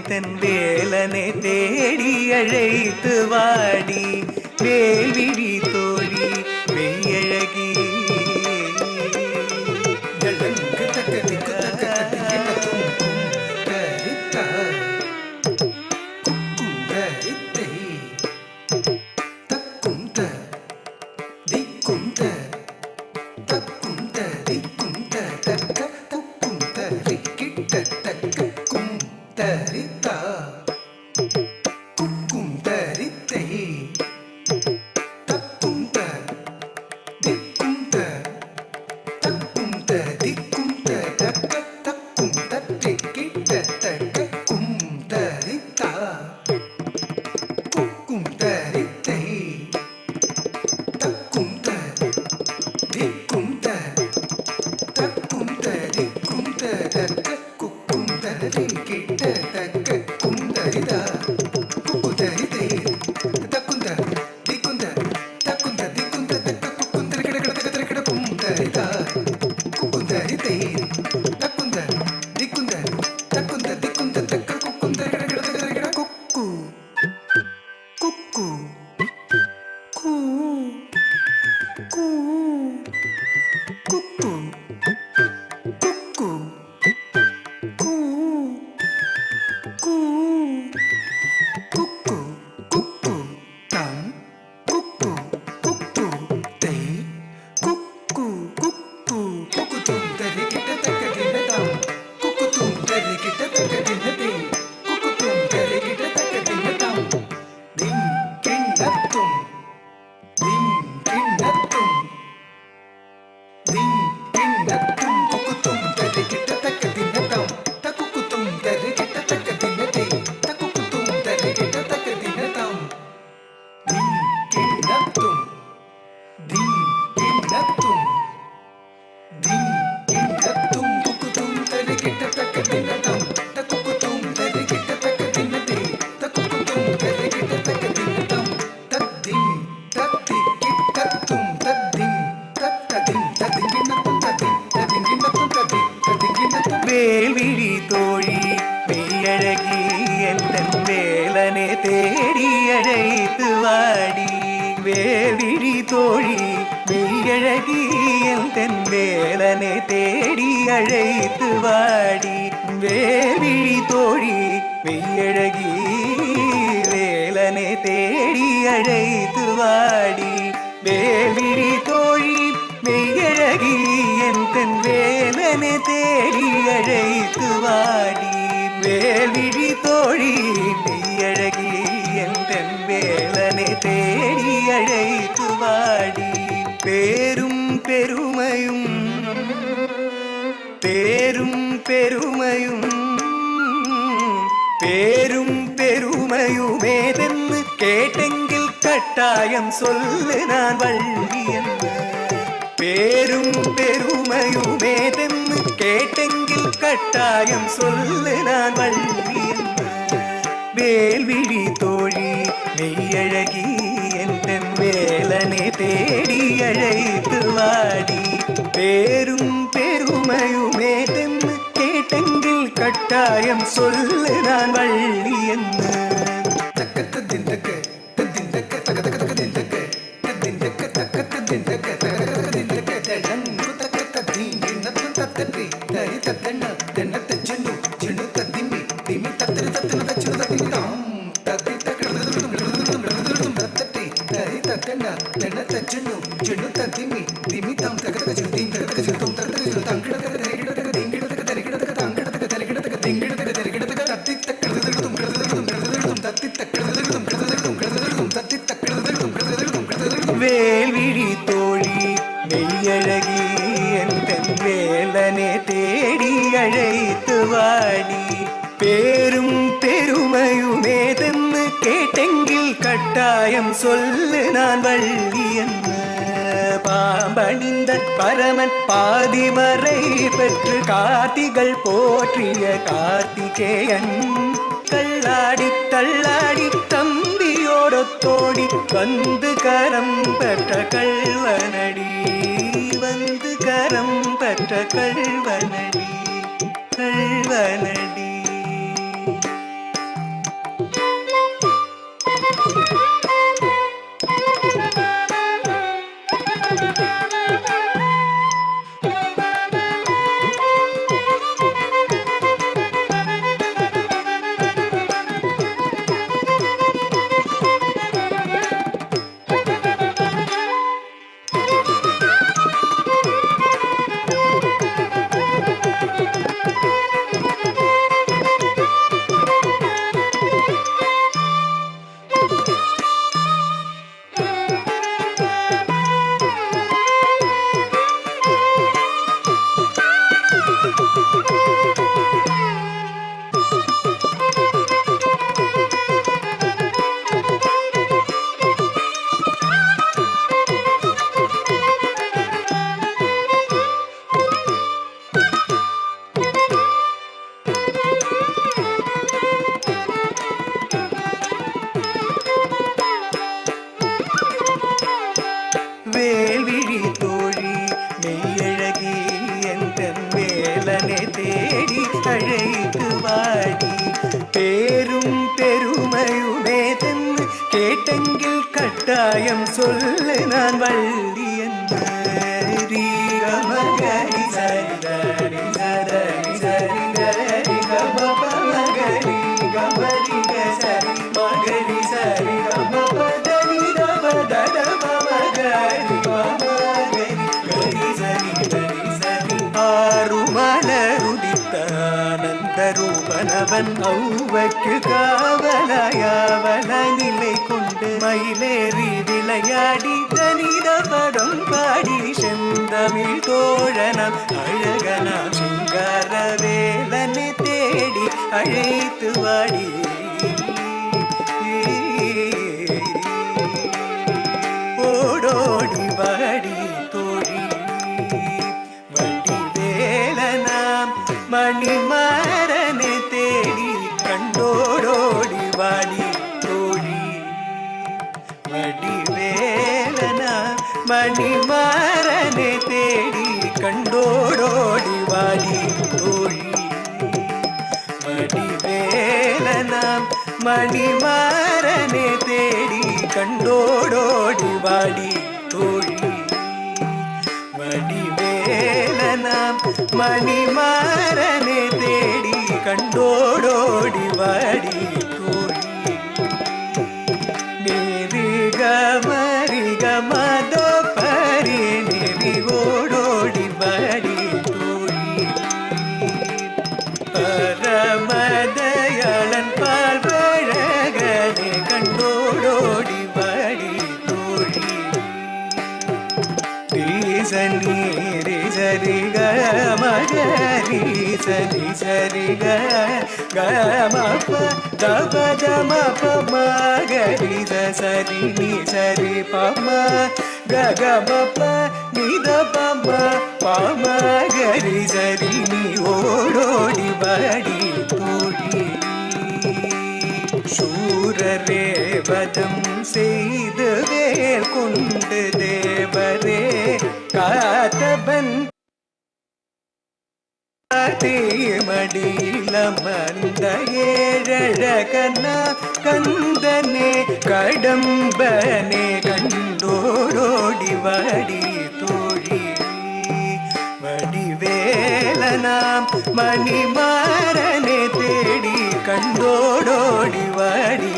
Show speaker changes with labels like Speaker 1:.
Speaker 1: தன் வேலனை தேடி அழைத்து வாடி வேல்விழி தோழி மெய்யழகி வேல்விழி தோழி மெய்யழகி என் வேலனை தேடி அழைத்து வாடி வேல்விழி தோழி மெய்யழகி என் வேலனை தேடி அழைத்து வாடி வேல்விழி தோழி மெய்யழகி வேலனை தேடி அழைத்து வாடி வேல்விழி தோழி மெய்யழகி என் வேலனை தேடி அழைத்து வாடி வேல்விழி தோழி மெய்யழகி என் வேலனை தேடி அழைத்து வாடி பேரும் பெருமையும் பேரும் பெருமையும் பேரும் பெருமையுமேதென்னு கேட்டெங்கில் கட்டாயம் சொல்லு நான் வள்ளி என்று பேரும் பெருமையுமேதென்னு கேட்டெங்கில் கட்டாயம் சொல்லு நான் வள்ளி என்று வேல்விழி தோழி மெய்யழகி என் வேலனை தேடி அழைத்து வாடி பேரும் பெருமையுமேதென்னு கேட்டெங்கில் கட்டாயம் சொல்லு நான் வள்ளி என்று வேல்விழி தோழி மெய்யழகி என் வேலனை தேடி அழைத்து வாடி பேரும் பெருமையுமேதென்னு கேட்டெங்கில் கட்டாயம் சொல்லு நான் வள்ளி என்ன பாம்பணிந்த பரமன் பாதிமறை பெற்று கார்த்திகள் போற்றிய கார்த்திகேயன் கல்லாடி தள்ளாடி தம்பியோடத்தோடி வந்து கரம் பெற்ற கள்வனடி வந்து கரம் பெற்ற கள்வனடி கள்வனடி தேடி அழைத்து வாடி பேரும் பெருமையுமே தன்னு கேட்டெங்கில் கட்டாயம் சொல்லு நான் வள்ளி என்று மகரி சரி சரி சரி கரி மகரி கமரி சரி மகரி சரி கமபதனி தபதட மகரி மகரி கரி சரி கரி சரி ஆறு மலருதித்த ஆனந்த ரூபனவன் ஔவைக்கு காவலாயாவலாய் நிலை கொண்டு மயிலேறி விளையாடி தனித படம் பாடி செந்தமிழ் தோழனம் அழகனாம் சிங்கார வேலனை தேடி அழைத்து வாடி ஓடோடி வாடி தோழி வடி வேலனாம் மணிமாறனை தேடி கண்டோடோடி வாடி தோழி வடி வேலனா மணிமாறனை தேடி கண்டோடோடி வாடி தோழி வடி வேலனாம் மணிமாறனை தேடி கண்டோடோடி வாடி தோழி வடிவேலனாம் மணிமாறனை தேடி கண்டோடோடி வாடி தோழி நிரிக மரிக மதோ பரி நெறிவோடோடி வாடி தோழி பரமதயாளன் பால்வழகனை கண்டோடோடி வாடி தோழி சனி ரே சரி க மகரி சரி சரி க மப தப தம ப மகரி சரி நீ சரி பம க மப நித பம பமகரி சரி நீ ஓடோடி வாடி தோழி சூரரே வதம் செய்து வேல் கொண்டு தேவரே காத்தவன் மடியிலமர்ந்த ஏழழகனா கந்தனே கடம்பனே கண்டோடோடி வாடி தோழி வடிவேலனாம் மணிமாறனை தேடி கண்டோடோடி வாடி